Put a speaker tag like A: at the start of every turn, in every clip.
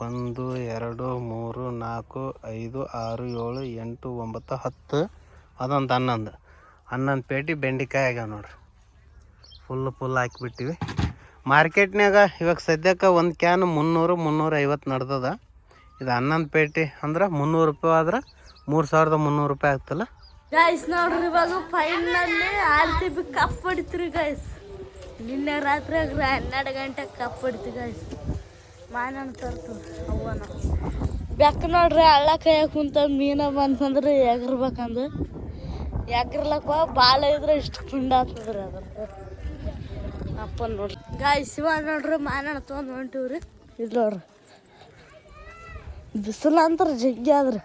A: 1 2 3 4 5 6 7 8 9 10 ಅದೊಂದು 11 ಪೇಟಿ ಬೆಂಡೆಕಾಯಿ ಆಗ್ಯಾವ ನೋಡ್ರಿ. ಫುಲ್ ಹಾಕಿಬಿಟ್ಟಿವಿ. ಮಾರ್ಕೆಟ್ನಾಗ ಇವಾಗ ಸದ್ಯಕ್ಕೆ ಒಂದು ಕ್ಯಾನ್ 300-350 ನಡ್ದದ. ಇದು 11 ಪೇಟಿ ಅಂದ್ರೆ 300 ರೂಪಾಯಿ ಆದ್ರೆ 3300 ರೂಪಾಯಿ ಆಗ್ತಲ್ಲ
B: ಗೈಸ್. ನೋಡ್ರಿ ಇವಾಗ ಫೈನಲ್ಲಿ RCB ಕಪ್ ಹೊಡಿತ್ರಿ ಗೈಸ್. ನಿನ್ನೆ ರಾತ್ರಿ 12 ಗಂಟೆಗೆ ಕಪ್ ಹೊಡಿತು ಗೈಸ್. ಮಾನನ ತರ್ತು ಅವ್ವನ ಬೆಕ್ಕ ನೋಡ್ರಿ ಹಳ್ಳ ಕೈಯಾಗ ಕುಂತ ಮೀನ ಬಂತಂದ್ರೆ ಎಗರ್ಬೇಕಂದ್ರೆ ಎಗರ್ಲಕ್ಕ ಬಾಳ ಇದ್ರೆ ಇಷ್ಟು ಪುಂಡ ಆಗ್ತದ್ರಿ ಅದ್ರ ಅಪ್ಪ ನೋಡ್ರಿ ಗೈಸ್. ಇವಾಗ ನೋಡ್ರಿ ಮಾನನ ತೊಗೊಂಡು ಹೊಂಟಿವ್ರಿ. ಇದು ನೋಡ್ರಿ ಬಿಸಿಲು ಅಂತಾರೆ ಜಗ್ಗಿ ಆದ್ರೆ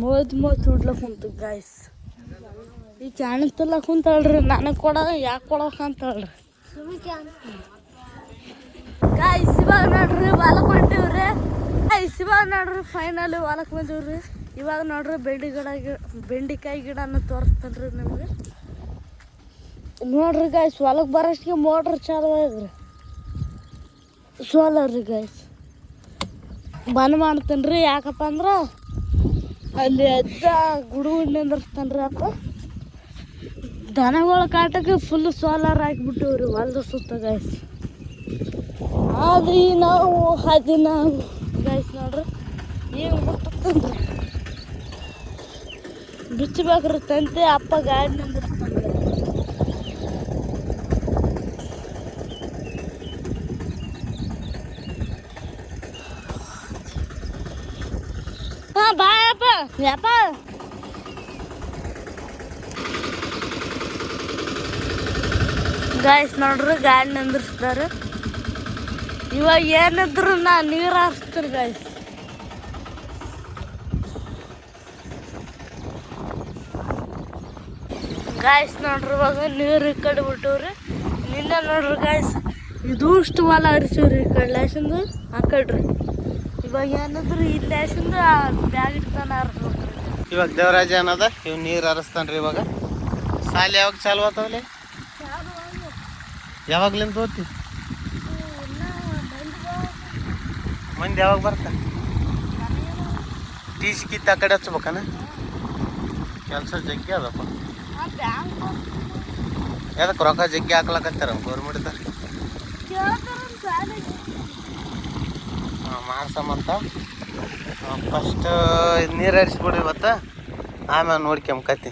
B: ಮೋದ್ ಉಡ್ಲಕ್ ಕುಂತು ಗೈಸ್. ಈ ಕಾಣಿಸ್ತಲ್ಲ ಕುಂತಾಳ್ರಿ ನನಗೆ ಯಾಕೆ ಕೊಡೋಕಂತಾಳ್ರಿ ಗೈಸ್. ಇವಾಗ ನೋಡ್ರಿ ಹೊಲಕ್ಕೆ ಹೊಂಟಿವ್ರಿ ಗೈಸ್. ಇವಾಗ ನೋಡ್ರಿ ಫೈನಲಿ ಹೊಲಕ್ಕೆ ಬಂದಿವ್ರಿ. ಇವಾಗ ನೋಡ್ರಿ ಬೆಂಡೆಕಾಯಿ ಗಿಡನ ತೋರಿಸ್ತೇನ್ರಿ ನಿಮಗೆ. ನೋಡ್ರಿ ಗೈಸ್ ಹೊಲಕ್ಕೆ ಬರೋಷ್ಟಿಗೆ ಮೋಟ್ರ್ ಚಾಲು ಆಗಿದ್ರಿ ಸೋಲಾರ್ ರೀ ಗೈಸ್. ಬಂದ್ ಮಾಡ್ತೇನೆ ರೀ. ಯಾಕಪ್ಪ ಅಂದ್ರೆ ಅಲ್ಲಿ ಗುಡು ನಿಂದಿರ್ತಾನ್ರಿ ಅಪ್ಪ. ದನಗಳ ಕಾಟಕ್ಕೆ ಫುಲ್ ಸೋಲಾರ್ ಹಾಕಿಬಿಟ್ಟಿವ್ರಿ ಹೊಲ್ದ ಸುತ್ತ ಗೈಸ್. ಅದು ನಾವು ಗೈಸ್ ನೋಡ್ರಿ ಈಗ ಬಿಟ್ಟಂದ್ರಿ ಬಿಚ್ಚಬೇಕ್ರಿ ತಂತಿ. ಅಪ್ಪ ಗಾಡಿ ನಿಂದಿರ್ತಾನ್ರಿ. ಬಾಯಪ್ಪ ಯಪ್ಪ ಗೈಸ್ ನೋಡ್ರಿ ಗಾಡಿ ನಿಂದಿರ್ಸ್ತಾರೆ. ಇವಾಗ ಏನಿದ್ರು ನಾ ನೀರು ಹಾರಿಸ್ತೀನಿ ಗೈಸ್. ಗಾಯ್ಸ್ ನೋಡ್ರಿ ಇವಾಗ ನೀರು ಈ ಕಡೆ ಬಿಟ್ಟವ್ರಿ. ನಿನ್ನೆ ನೋಡ್ರಿ ಗಾಯ್ಸ್ ಇದು ಇಷ್ಟು ಹೊಲ ಹರಿಸಿವ್ರಿ ಈ ಕಡೆ ಲ್ಯಾಶಂದು ಆ ಕಡ್ರಿ. ಇವಾಗ ಏನಿದ್ರು ಈ ಲ್ಯಾಶಂದು ಬ್ಯಾಗ್ ಇಟ್ತಾನ ಹರಿಸ್ಬೇಕ್ರಿ.
A: ಇವಾಗ ದೇವರಾಜ ಅನ್ನದ ಇವ್ ನೀರು ಹರಿಸ್ತಾನ್ರಿ. ಇವಾಗ ಸಾಲಿ ಯಾವಾಗ ಚಾಲು ಆತವಲ್ಲಿ? ಯಾವಾಗ್ಲಿಂದ ಓದ್ತಿ? ಮಂದಿ ಯಾವಾಗ ಬರ್ತಾನೆ? ಟೀಸ್ ಕಿತ್ತ ಆ ಕಡೆ ಹಚ್ಬೇಕನ ಕೆಲಸ ಜಗ್ಗಿ ಅದಪ್ಪ. ಯಾವ್ದಕ್ಕೆ ರೊಕ್ಕ ಜಗ್ಗಿ ಹಾಕ್ಲಕತ್ತಾರ ಗೌರ್ಮೆಂಟ್ದ ಮಾಡ್ಸಮಂತ. ಫಸ್ಟ್ ನೀರು ಹರಿಸ್ಬಿಡು ಇವತ್ತು, ಆಮೇಲೆ ನೋಡ್ಕೊಂಬಕತ್ತಿ.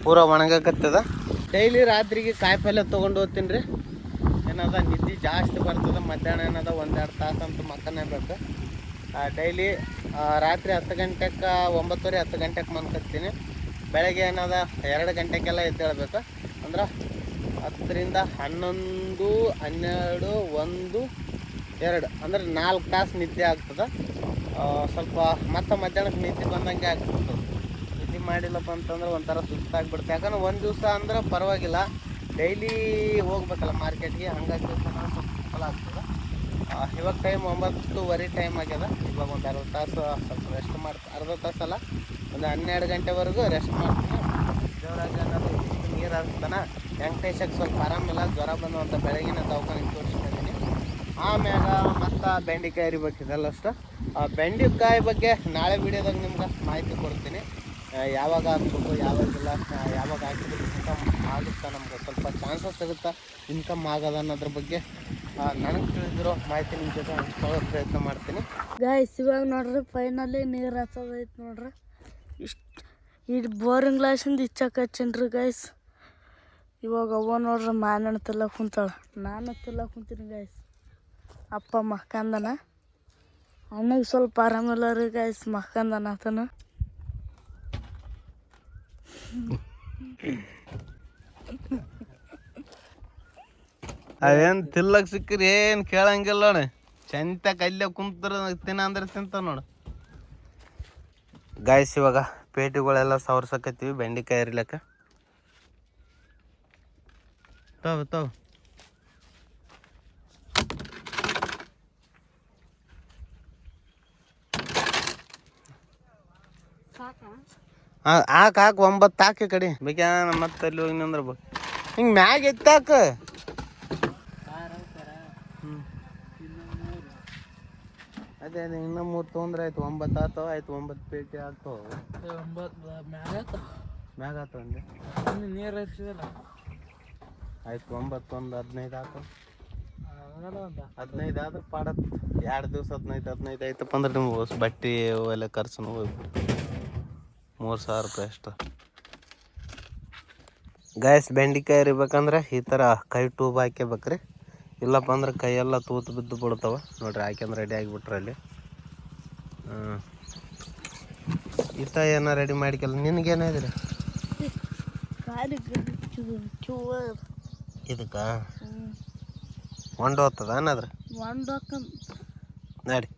A: ಪೂರ ಒಣಗಕತ್ತದ. ಡೈಲಿ ರಾತ್ರಿಗೆ ಕಾಯಿಪಲ್ಯ ತೊಗೊಂಡು ಹೋಗ್ತೀನಿ ರೀ. ಏನದ ನಿದ್ದೆ ಜಾಸ್ತಿ ಬರ್ತದೆ. ಮಧ್ಯಾಹ್ನ ಏನದ 1-2 ತಾಸು ಅಂತೂ ಮಕ್ಕನೇ ಬೇಕು. ಡೈಲಿ ರಾತ್ರಿ 10 ಗಂಟೆಗೆ 9:30 10 ಗಂಟೆಗೆ ಮನ್ಕತ್ತೀನಿ. ಬೆಳಗ್ಗೆ ಏನದ 2 ಗಂಟೆಗೆಲ್ಲ ಎದ್ದೇಳ್ಬೇಕು. ಅಂದ್ರೆ 10ರಿಂದ 11, 12, 1, 2 ಅಂದ್ರೆ 4 ತಾಸು ನಿದ್ದೆ ಆಗ್ತದೆ. ಸ್ವಲ್ಪ ಮತ್ತೆ ಮಧ್ಯಾಹ್ನಕ್ಕೆ ನಿದ್ದೆ ಬಂದಂಗೆ ಆಗ್ತದೆ. ನಿದ್ದೆ ಮಾಡಿಲ್ಲಪ್ಪ ಅಂತಂದ್ರೆ ಒಂಥರ ಸುಸ್ತಾಗ್ಬಿಡುತ್ತೆ. ಯಾಕಂದ್ರೆ ಒಂದು ದಿವಸ ಅಂದ್ರೆ ಪರವಾಗಿಲ್ಲ, ಡೈಲಿ ಹೋಗ್ಬೇಕಲ್ಲ ಮಾರ್ಕೆಟ್ಗೆ, ಹಂಗಾಗಿ ಸ್ವಲ್ಪ ಫಲ ಆಗ್ತದೆ. ಇವಾಗ ಟೈಮ್ 9:30 ಟೈಮ್ ಆಗ್ಯದ. ಇವಾಗ ಒಂದು 60 ತಾಸು ಸ್ವಲ್ಪ ರೆಸ್ಟ್ ಮಾಡ್ತೀನಿ. ಅರ್ಧ ತಾಸಲ್ಲ, ಒಂದು 12 ಗಂಟೆವರೆಗೂ ರೆಸ್ಟ್ ಮಾಡ್ತೀನಿ. ದೇವರಾಜ ಅನ್ನೋದು ನೀರು ಹರಿಸ್ತಾನ. ವೆಂಕಟೇಶಕ್ಕೆ ಸ್ವಲ್ಪ ಆರಾಮಿಲ್ಲ, ಜ್ವರ ಬಂದು ಬೆಳಗಿನ ದವಾಖಾನೆಗೆ ತೋರಿಸ್ತಿದ್ದೀನಿ. ಆಮ್ಯಾಗ ಮತ್ತು ಬೆಂಡೆಕಾಯಿ ಹರಿಬೇಕಿದೆಲ್ಲ ಅಷ್ಟು. ಬೆಂಡೆಕಾಯಿ ಬಗ್ಗೆ ನಾಳೆ ವೀಡಿಯೋದಾಗ ನಿಮ್ಗೆ ಮಾಹಿತಿ ಕೊಡ್ತೀನಿ. ಯಾವಾಗ ಹಾಕ್ಬೇಕು, ಯಾವಾಗಿಲ್ಲ, ಯಾವಾಗ ಹಾಕಿದ್ರೆ ಇನ್ಕಮ್ ಆಗುತ್ತಾ, ನಮ್ಗೆ ಸ್ವಲ್ಪ ಚಾನ್ಸಸ್ ಸಿಗುತ್ತಾ ಇನ್ಕಮ್ ಆಗೋದು ಅನ್ನೋದ್ರ ಬಗ್ಗೆ ನನಗೆ ತಿಳಿದಿರೋ ಮಾಹಿತಿ ನಿಮ್ಮ ಜೊತೆ ಹಂಚ್ಕೊಳ್ಳೋ ಪ್ರಯತ್ನ ಮಾಡ್ತೀನಿ.
B: ಗೈಸ್ ಇವಾಗ ನೋಡ್ರಿ ಫೈನಲಿ ನೀರು ಹಚ್ಚೋದೈತೆ ನೋಡ್ರಿ. ಇಷ್ಟು ಬೋರಿಂಗ್ ಗ್ಲಾಸಿಂದ ಇಚ್ಚಾಕ ಹಚ್ಚೇನ್ರಿ ಗೈಸ್. ಇವಾಗ ಅವ್ವ ನೋಡ್ರಿ ಮಾನಣ್ಣ ತಿಲ್ಲ ಕುಂತಾಳ, ನಾನು ತಿಲ್ಲ ಕುಂತೀನಿ ಗೈಸ್. ಅಪ್ಪ ಮಕ್ಕಂದನ, ಅಣ್ಣಗೆ ಸ್ವಲ್ಪ ಆರಾಮಿಲ್ಲ ರೀ ಗೈಸ್, ಮಕ್ಕಂದನ ಆತನ.
A: ಅವೇನು ತಿಲ್ಲಕ್ ಸಿಕ್ಕ್ರಿ ಏನು ಕೇಳಂಗಿಲ್ಲ ನೋಡಿ. ಚಂತ ಕಲ್ಲೆ ಕುಂತ್ರ ತಿನ್ನ ಅಂದ್ರೆ ತಿಂತ ನೋಡು ಗಾಯ್ಸ್. ಇವಾಗ ಪೇಟಿಗಳೆಲ್ಲ ಸವರ್ಸಕತ್ತೀವಿ ಬೆಂಡೆಕಾಯಿ ಹರಿಲಕ್ಕ. ತಾವು ಹಾಕ 9 ಹಾಕಿ ಕಡೆ ಬೇಕ ಮತ್ತೆ ಅಲ್ಲಿ ಹೋಗಿ ನಿಂದ್ರ ಹಿಂಗೆ ಮ್ಯಾಗ ಎತ್ತಾಕ. ಅದೇ ಇನ್ನೂ 3 ತೊಗೊಂಡ್ರೆ ಆಯ್ತು 9 ಆತಾವ ಆಯ್ತು 9 ಪೇಟಿ ಆಗ್ತಾವ
C: 9 ಮ್ಯಾಗ
A: ಆತಾವ ಅಂದೆ
C: ನೀರು ಹರಿಸಿದಲ್ಲ
A: ಆಯ್ತು 9 ಒಂದು 15 ಆತಾವ
C: ಆಗಲ್ಲ ಅಂತ
A: 15 ಆದ್ರೆ ಪಾಡತ್ 2 ದಿವಸ 15 ಆಯ್ತಪ್ಪ ಅಂದ್ರೆ ನಿಮ್ಗೆ ಬಟ್ಟೆ ಅವೆಲ್ಲ ಖರ್ಚು ಹೋಗ್ಬಿಟ್ಟು 3000 ರೂಪಾಯಿ ಅಷ್ಟು ಗ್ಯಾಸ್ ಬೆಂಡೆಕಾಯಿ ಇರ್ಬೇಕಂದ್ರೆ ಈ ಥರ ಕೈ ಟ್ಯೂಬ್ ಹಾಕ್ಯಬೇಕ್ರಿ ಇಲ್ಲಪ್ಪ ಅಂದ್ರೆ ಕೈಯೆಲ್ಲ ತೂತು ಬಿದ್ದು ಬಿಡ್ತಾವ ನೋಡ್ರಿ ಹಾಕ್ಯಂದ್ರೆ ರೆಡಿ ಆಗಿಬಿಟ್ರೆ ಅಲ್ಲಿ ಈತ ಏನೋ ರೆಡಿ ಮಾಡಿಕಲ್ಲ ನಿನಗೇನಿದ್ರಿ ಇದಕ್ಕೆ ಹೊಂಡ ಹೋಗ್ತದ ಏನಾದ್ರೆ ನಡಿ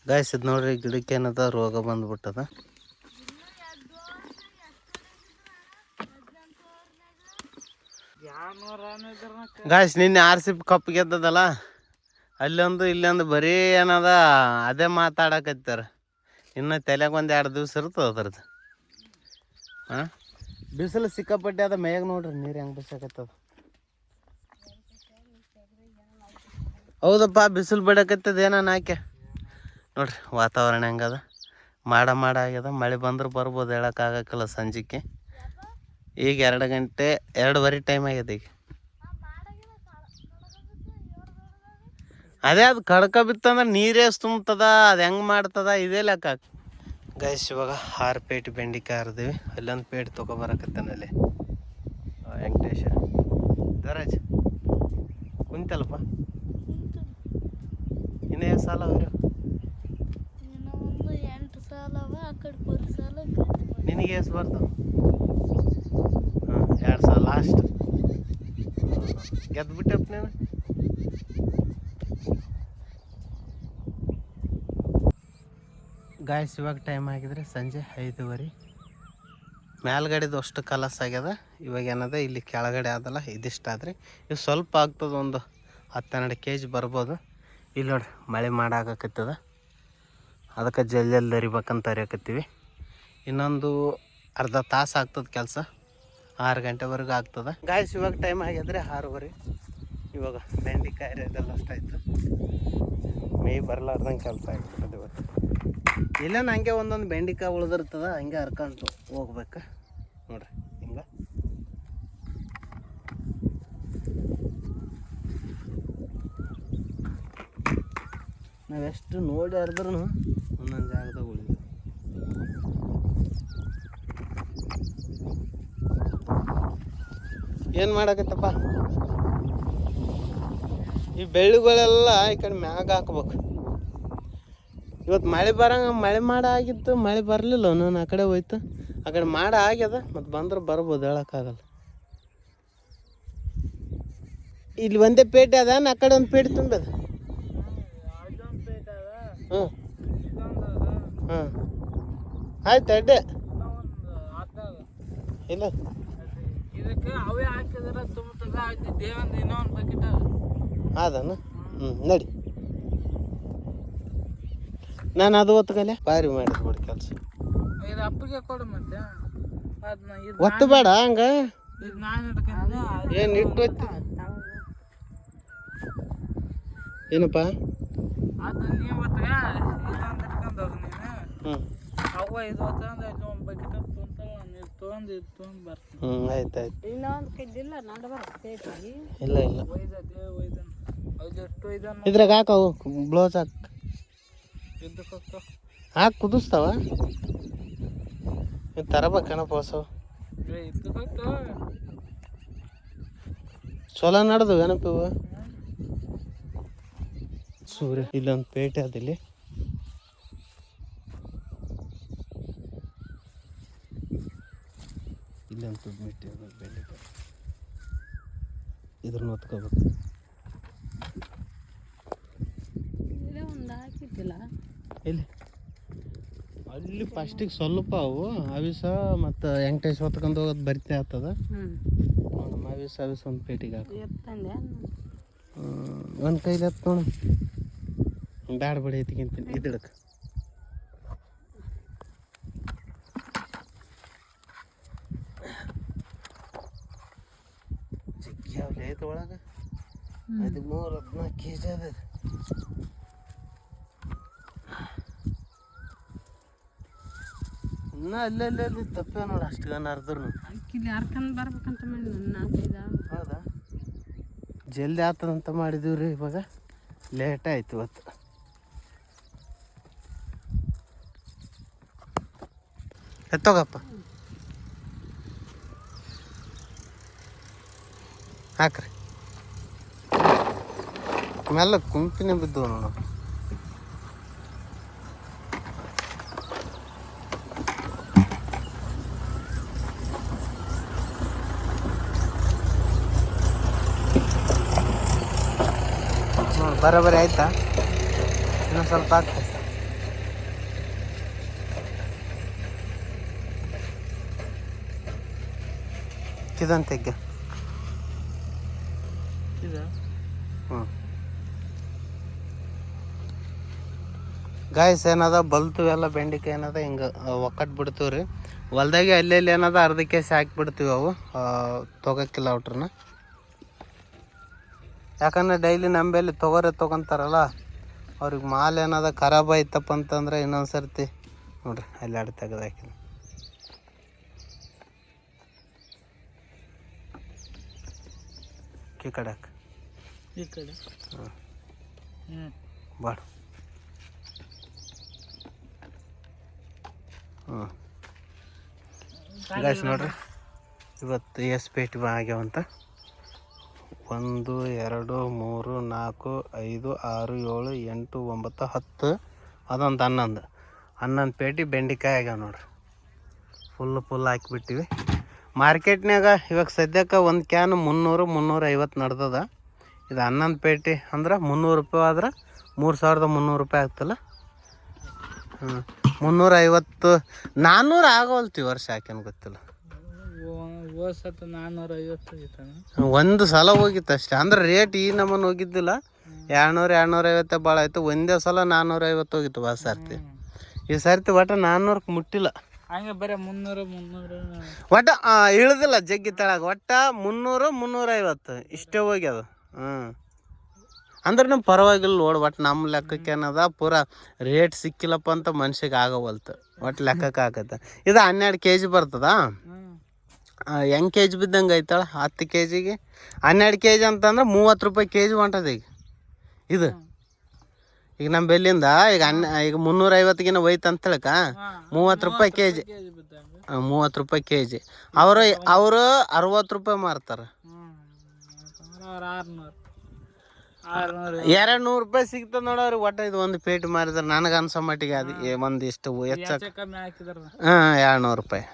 A: ಗಾಯ್ಸಿದ್ ನೋಡ್ರಿ ಗಿಡಕ್ಕೆ ಏನದ ರೋಗ ಬಂದ್ಬಿಟ್ಟದ ಗಾಯ್ಸ್ ನಿನ್ನೆ RCB ಕಪ್ ಗೆದ್ದದಲ್ಲ ಅಲ್ಲೊಂದು ಇಲ್ಲೊಂದು ಬರೀ ಏನದ ಅದೇ ಮಾತಾಡಕತ್ತಾರ ಇನ್ನು ತಲೆಗೆ 1-2 ದಿವ್ಸ ಇರ್ತದೆ ಅದ್ರದ್ದು ಹಾಂ ಬಿಸಿಲು ಸಿಕ್ಕಾಪಟ್ಟೆ ಅದ ಮೇಯಾಗ ನೋಡ್ರಿ ನೀರು ಹೆಂಗೆ ಬಿಸಾಕತ್ತದ ಹೌದಪ್ಪ ಬಿಸಿಲು ಬಿಡಕತ್ತದ ಏನೋ ನಾಕೆ ನೋಡ್ರಿ ವಾತಾವರಣ ಹೆಂಗದ ಮಾಡ ಆಗ್ಯದ ಮಳೆ ಬಂದ್ರೆ ಬರ್ಬೋದು ಹೇಳೋಕ್ಕಾಗಕ್ಕಿಲ್ಲ ಸಂಜೆಗೆ ಈಗ 2 ಗಂಟೆ 2:15 ಟೈಮ್ ಆಗ್ಯದ ಈಗ ಅದೇ ಅದು ಕಡ್ಕ ಬಿತ್ತಂದ್ರೆ ನೀರೇ ತುಂಬ್ತದ ಅದು ಹೆಂಗೆ ಮಾಡ್ತದ ಇದೇ ಲೆಕ್ಕ ಗೈಸ್ ಇವಾಗ 6 ಪೇಟಿ ಬೆಂಡೆಕಾಯಿ ಹರಿದೀವಿ ಅಲ್ಲೊಂದು ಪೇಟಿ ತೊಗೊಬರಕತ್ತಾನಲ್ಲಿ ವೆಂಕಟೇಶ ಧರಾಜ್ ಕುಂತಲ್ಲಪ್ಪ ಇನ್ನೇ ಸಾಲ ಅವರು ನಿನಗೆ ಎಷ್ಟು ಬರ್ತಾವ ಹಾಂ 2 ಸಾಲ ಲಾಸ್ಟ್ ಗೆದ್ಬಿಟ್ಟಪ್ಪ ನೀನು ಗಾಯ್ಸ್ ಇವಾಗ ಟೈಮ್ ಆಗಿದ್ರೆ ಸಂಜೆ 5:15 ಮೇಲ್ಗಡೆದು ಅಷ್ಟು ಕಲಸ್ ಆಗ್ಯದ ಇವಾಗ ಏನದ ಇಲ್ಲಿ ಕೆಳಗಡೆ ಆದಲ್ಲ ಇದಿಷ್ಟು ಆದ್ರೆ ಇದು ಸ್ವಲ್ಪ ಆಗ್ತದೆ ಒಂದು 10-12 kg ಬರ್ಬೋದು ಇಲ್ಲಿ ನೋಡಿ ಮಳೆ ಮಾಡಾಕತ್ತದ ಅದಕ್ಕೆ ಜಲ್ದಿ ಅರಿಬೇಕಂತ ಅರಿಯಕತ್ತೀವಿ ಇನ್ನೊಂದು ಅರ್ಧ ತಾಸು ಆಗ್ತದೆ ಕೆಲಸ 6 ಗಂಟೆವರೆಗೂ ಆಗ್ತದೆ ಗಾಯ್ಸ್ ಇವಾಗ ಟೈಮ್ ಆಗಿದ್ರೆ 6:15 ಇವಾಗ ಬೆಂಡೆಕಾಯಿ ಇದೆಲ್ಲ ಅಷ್ಟಾಯ್ತು ಮೇ ಬರಲಾರ್ದಂಗೆ ಕೆಲಸ ಆಗ್ತದೆ ಇವತ್ತು ಇಲ್ಲ ಹಂಗೆ ಒಂದೊಂದು ಬೆಂಡೆಕಾಯಿ ಉಳ್ದಿರ್ತದ ಹಂಗೆ ಹರ್ಕೊಂಡು ಹೋಗ್ಬೇಕು ನೋಡ್ರಿ ಹಿಂಗೆ ನಾವೆಷ್ಟು ನೋಡಿ ಹರಿದ್ರೂ ಒಂದೊಂದು ಜಾಗದಾಗ ಉಳಿದು ಏನು ಮಾಡಕತ್ತಪ್ಪ ಈ ಬೆಳ್ಳುಗಳೆಲ್ಲ ಈ ಕಡೆ ಮ್ಯಾಗ ಹಾಕ್ಬೇಕು ಇವತ್ತು ಮಳೆ ಆಗಿತ್ತು ಮಳೆ ಬರಲಿಲ್ಲ ನಾನು ಆ ಕಡೆ ಹೋಯ್ತು ಆ ಕಡೆ ಆಗ್ಯದ ಮತ್ತು ಬಂದ್ರೆ ಬರ್ಬೋದು ಹೇಳೋಕ್ಕಾಗಲ್ಲ ಇಲ್ಲಿ ಒಂದೇ ಪೇಟೆ ಅದ ಆ ಕಡೆ ಒಂದು ಪೇಟೆ ತುಂಬದ ಹ್ಞೂ ಹಾಂ ಆಯ್ತು ಅಡ್ಡೆ ಇಲ್ಲ ಅದನ್ನ ನಡಿ ನಾನು ಅದು ಹೊತ್ಕಲೆ ಭಾರಿ ಮಾಡಿದ್ ಬಿಡಿ ಕೆಲಸ
C: ಅಪ್ಪಿಗೆ ಕೊಡು ಮತ್ತೆ
A: ಒತ್ತು ಬೇಡ ಹಂಗ ಏನು ಇಟ್ಟು ಒತ್ತಿ ಏನಪ್ಪ
C: ಅದು ನೀವು ಹ್ಞೂ ಅವ ಇದು ಒಂದು ಬಕೆಟ್ ತೊಗೊಂಡು ಬರ್ತೀನಿ
A: ಆಯ್ತಾಯ್ತು
B: ಇನ್ನೊಂದು ಕಡ್ಡಿಲ್ಲ ನಾಡು ಬರುತ್ತೆ
A: ಇಲ್ಲ ಇಲ್ಲ
C: ಎಷ್ಟು ಇದನ್ನು
A: ಇದ್ರಾಗ ಹಾಕವು ಬ್ಲೌಸ್ ಹಾಕ್
C: ಇದ್ದಕ್ಕೆ
A: ಹಾಕಿ ಕುದಿಸ್ತಾವ ತರಬೇಕೇನಪ್ಪ ಹೊಸವು
C: ಇದ್ದಕ್ಕೆ
A: ಚಲೋ ನಡೆದು ಏನಪ್ಪ ಇವು ಸೂರ್ಯ ಇಲ್ಲೊಂದು ಪೇಟೆ ಅದಿಲ್ಲಿ ಇಲ್ಲೊಂದು ಮಿಟ್ಟಿ ಬೆಳಿಗ್ಗೆ ಇದ್ರನ್ನ ಹೊತ್ಕೋಬೇಕು
B: ಒಂದು ಹಾಕಿದ್ದಿಲ್ಲ
A: ಇಲ್ಲಿ ಅಲ್ಲಿ ಫಸ್ಟಿಗೆ ಸ್ವಲ್ಪ ಅವು ಅವಿಸ ಮತ್ತು ವೆಂಕಟೇಶ್ ಹೊತ್ಕೊಂಡು ಹೋಗೋದು ಬರಿತೆ ಆಗ್ತದ ನಮ್ಮ ಅವಿಸ ಒಂದು ಪೇಟಿಗೆ ಹಾಕು ಒಂದು ಕೈಲಿ ಹತ್ತು ನೋಡು ಬ್ಯಾಡ ಬಿಡಿ ಎತ್ಕೊಂತೀನಿ ಇದಿಡಕ್ಕೆ ಐತೆ ಒಳಗೆ 13-14 kg ಅದ. ಇನ್ನೂ ಅಲ್ಲಲ್ಲಿ ತಪ್ಪೇ ನೋಡಿ ಅಷ್ಟು ಗನ ಅರ್ದ್ರು.
B: ಇಲ್ಲಿ ಹರ್ಕೊಂಡು ಬರ್ಬೇಕಂತ ಮಾಡಿ ನನ್ನ
A: ಹೌದಾ ಜಲ್ದಿ ಆಗ್ತದಂತ ಮಾಡಿದೀವಿ ರೀ. ಇವಾಗ ಲೇಟ್ ಆಯ್ತು ಇವತ್ತು. ಎತ್ತೋಗಪ್ಪ ಹಾಕ್ರಿ. ಮೆಲ್ಲ ಕುಂಪಿನೇ ಬಿದ್ದವು ನೋಡು. ಬರೋಬ್ಬರಿ ಆಯ್ತಾ? ಇನ್ನೊಂದು ಸ್ವಲ್ಪ ಹಾಕ್ತೆ. ಇದನ್ನು ತೆಗ್ಗ. ಹ್ಞೂ ಗಾಯ್ಸ್ ಏನದ ಬಲ್ತು ಎಲ್ಲ ಬೆಂಡಿಕಾಯಿ ಏನದ ಹಿಂಗೆ ಒಕ್ಕಟ್ಟು ಬಿಡ್ತೀವಿ ರೀ ಹೊಲ್ದಾಗೆ. ಅಲ್ಲಿ ಏನದ ಅರ್ಧ ಕೇಸ್ ಹಾಕಿಬಿಡ್ತೀವಿ. ಅವು ತೊಗೋಕ್ಕಿಲ್ಲ ಅವ್ರನ್ನ. ಯಾಕಂದ್ರೆ ಡೈಲಿ ನಂಬಲ್ಲಿ ತೊಗೊಂತಾರಲ್ಲ, ಅವ್ರಿಗೆ ಮಾಲ್ ಏನದ ಖರಾಬ್ ಆಯ್ತಪ್ಪ ಅಂತಂದ್ರೆ ಇನ್ನೊಂದು ಸರ್ತಿ ನೋಡ್ರಿ ಅಲ್ಲಿ ಆಡಿ ತೆಗೆದಾಕಿ. ಈ ಕಡೆ ಹಾಕಿ.
C: ಈ ಕಡೆ
A: ಬಾಡ. ಗಾಯ್ಸ್ ನೋಡ್ರಿ ಇವತ್ತು ಎಷ್ಟು ಪೇಟಿ ಆಗ್ಯಾವಂತ. 1 2 3 4 5 6 7 8 9 10 ಅದೊಂದು 11 ಪೇಟಿ ಬೆಂಡೆಕಾಯಿ ಆಗ್ಯಾವ ನೋಡ್ರಿ. ಫುಲ್ ಹಾಕಿಬಿಟ್ಟಿವಿ. ಮಾರ್ಕೆಟ್ನಾಗ ಇವಾಗ ಸದ್ಯಕ್ಕೆ ಒಂದು ಕ್ಯಾನ್ 300-350 ನಡ್ದದ. ಇದು 11 ಪೇಟಿ ಅಂದ್ರೆ 300 ರೂಪಾಯಿ ಆದ್ರೆ 3300 ರೂಪಾಯಿ ಆಗ್ತಲ್ಲ. 350 400 ಆಗೋಲ್ತೀವಿ ವರ್ಷ ಯಾಕೇನು ಗೊತ್ತಿಲ್ಲ.
C: ಹೋಸತ್ತ 450
A: ಒಂದು ಸಲ ಹೋಗಿತ್ತು ಅಷ್ಟೇ. ಅಂದ್ರೆ ರೇಟ್ ಈ ನಮ್ಮನ್ನು ಹೋಗಿದ್ದಿಲ್ಲ. 200-250 ಭಾಳ ಆಯ್ತು. ಒಂದೇ ಸಲ 450 ಹೋಗಿತ್ತು ಬಾ ಸರ್ತಿ. ಈ ಸರ್ತಿ ಒಟ್ಟು 400ಕ್ಕೆ ಮುಟ್ಟಿಲ್ಲ.
C: ಹಂಗೆ ಬರೀ 300
A: ಒಟ್ಟು ಇಳಿದಿಲ್ಲ ಜಗ್ಗಿ ತಳಗ. ಒಟ್ಟು 300-350 ಇಷ್ಟೇ ಹೋಗ್ಯದ. ಅಂದ್ರೆ ನಮ್ಮ ಪರವಾಗಿಲ್ಲ ನೋಡು. ಒಟ್ಟು ನಮ್ಮ ಲೆಕ್ಕಕ್ಕೆ ಏನದ ಪೂರಾ ರೇಟ್ ಸಿಕ್ಕಿಲ್ಲಪ್ಪ ಅಂತ ಮನ್ಸಿಗೆ ಆಗವಲ್ತು. ಒಟ್ಟು ಲೆಕ್ಕಕ್ಕೆ ಆಗತ್ತೆ. ಇದು 12 kg ಬರ್ತದ. ಹೆಂಗೆ kg ಬಿದ್ದಂಗೆ ಐತಳ. 10 kgಗೆ 12 kg ಅಂತಂದ್ರೆ 30 ರೂಪಾಯಿ kg ಹೊಂಟದ ಈಗ. ಇದು ಈಗ ನಮ್ಮ ಬೆಲ್ಲಿಂದ ಈಗ 350ಗಿನ ಒಯ್ತು ಅಂತ ಹೇಳಕ 30 ರೂಪಾಯಿ kg. 30 ರೂಪಾಯಿ kg. ಅವರು 60 ರೂಪಾಯಿ ಮಾರ್ತಾರೆ. 200 ರೂಪಾಯಿ ಸಿಗ್ತದೆ ನೋಡವ್ರಿ. ಒಟ್ಟು ಇದು ಒಂದು ಪೇಟಿ ಮಾರಿದ್ರೆ ನನಗೆ ಅನ್ಸೋ ಮಟ್ಟಿಗೆ ಅದು ಒಂದಿಷ್ಟು ಹೆಚ್ಚು. 200 ರೂಪಾಯಿ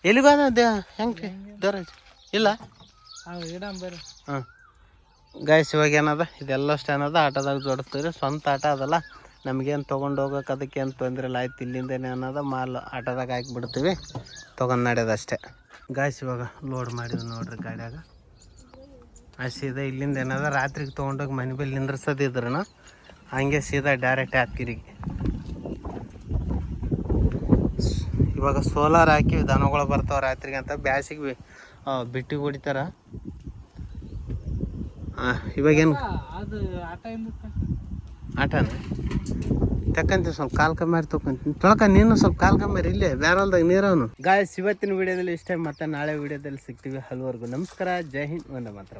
A: ಎಲ್ಲಿಗೆ ಹೋದ ಹೆಂಗೆ ದೊರಜ್ ಇಲ್ಲ. ಹಾಂ ಗಾಯ್ಸ್ ಇವಾಗ ಏನದ ಇದೆಲ್ಲಷ್ಟು ಏನದ ಆಟೋದಾಗ ಜೋಡಿಸ್ತೀವಿ. ಸ್ವಂತ ಆಟ ಅದಲ್ಲ, ನಮಗೇನು ತೊಗೊಂಡು ಹೋಗೋಕೆ ಅದಕ್ಕೇನು ತೊಂದರೆ ಇಲ್ಲ. ಆಯ್ತು ಇಲ್ಲಿಂದೇನೆ ಅನ್ನೋದು ಮಾಲ್ ಆಟೋದಾಗ ಹಾಕಿಬಿಡ್ತೀವಿ, ತೊಗೊಂಡು ನಡೆಯೋದಷ್ಟೇ. ಗಾಯ್ಸ್ ಇವಾಗ ಲೋಡ್ ಮಾಡಿದ್ವಿ ನೋಡ್ರಿ ಗಾಡಿಯಾಗ. ಸೀದಾ ಇಲ್ಲಿಂದ ಏನದ ರಾತ್ರಿಗೆ ತೊಗೊಂಡೋಗಿ ಮನೆ ಬಲ್ಲಿ ನಿಂದ್ರಿಸೋದಿದ್ರೂ ಹಂಗೆ ಸೀದಾ ಡೈರೆಕ್ಟ್ ಹಾಕಿರಿಗೆ. ಇವಾಗ ಸೋಲಾರ್ ಹಾಕಿ ದನಗಳು ಬರ್ತಾವೆ ರಾತ್ರಿಗೆ ಅಂತ. ಬ್ಯಾಸಿಗೆ ಬಿಟ್ಟಿಗೆ ಹೊಡಿತಾರ. ಇವಾಗೇನು ಆಟನ ತಕ್ಕಂತೀವಿ. ಸ್ವಲ್ಪ ಕಾಲ್ ಕಮ್ಮಾರಿ ತೊಗೊಂತೀನಿ. ತೊಳಕ ನೀನು ಸ್ವಲ್ಪ ಕಾಲ್ ಕಮ್ಮಾರಿ ಇಲ್ಲೇ ಬ್ಯಾರಲ್ದಾಗ ನೀರವನು. ಗಾಯ್ಸ್ ಇವತ್ತಿನ ವಿಡಿಯೋದಲ್ಲಿ ಇಷ್ಟೇ. ಮತ್ತೆ ನಾಳೆ ವಿಡಿಯೋದಲ್ಲಿ ಸಿಗ್ತೀವಿ. ಅಲ್ಲಿವರೆಗೂ ನಮಸ್ಕಾರ. ಜೈ ಹಿಂದ್. ವಂದೇ ಮಾತರಂ.